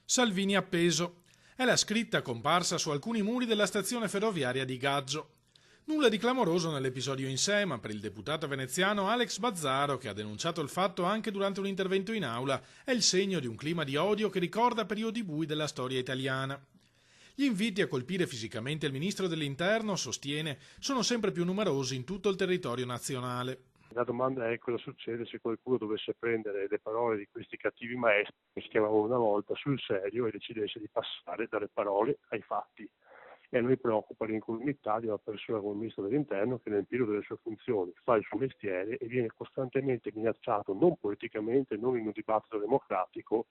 Salvini appeso. È la scritta comparsa su alcuni muri della stazione ferroviaria di Gaggio. Nulla di clamoroso nell'episodio in sé, ma per il deputato veneziano Alex Bazzaro, che ha denunciato il fatto anche durante un intervento in aula, è il segno di un clima di odio che ricorda periodi bui della storia italiana. Gli inviti a colpire fisicamente il ministro dell'Interno, sostiene, sono sempre più numerosi in tutto il territorio nazionale. La domanda è cosa succede se qualcuno dovesse prendere le parole di questi cattivi maestri, che si chiamavano una volta, sul serio e decidesse di passare dalle parole ai fatti. E a noi preoccupa l'incolumità di una persona come il ministro dell'Interno che nel pieno delle sue funzioni fa il suo mestiere e viene costantemente minacciato, non politicamente, non in un dibattito democratico,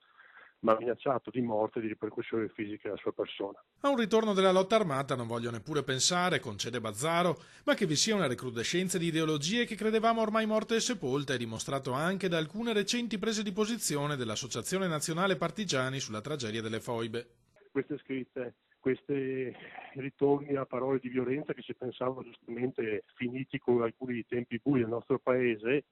ma minacciato di morte e di ripercussioni fisiche alla sua persona. A un ritorno della lotta armata non voglio neppure pensare, concede Bazzaro, ma che vi sia una recrudescenza di ideologie che credevamo ormai morte e sepolta, è dimostrato anche da alcune recenti prese di posizione dell'Associazione Nazionale Partigiani sulla tragedia delle foibe. Queste scritte, questi ritorni a parole di violenza che si pensavano giustamente finiti con alcuni tempi bui del nostro paese,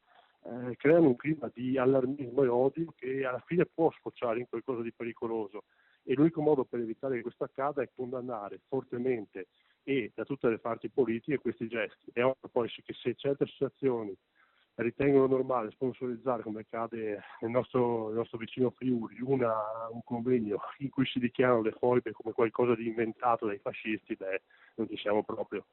creano un clima di allarmismo e odio che alla fine può sfociare in qualcosa di pericoloso e l'unico modo per evitare che questo accada è condannare fortemente e da tutte le parti politiche questi gesti. È ovvio poi che se certe associazioni ritengono normale sponsorizzare, come accade nel nostro vicino Friuli, un convegno in cui si dichiarano le foibe come qualcosa di inventato dai fascisti, non ci siamo proprio.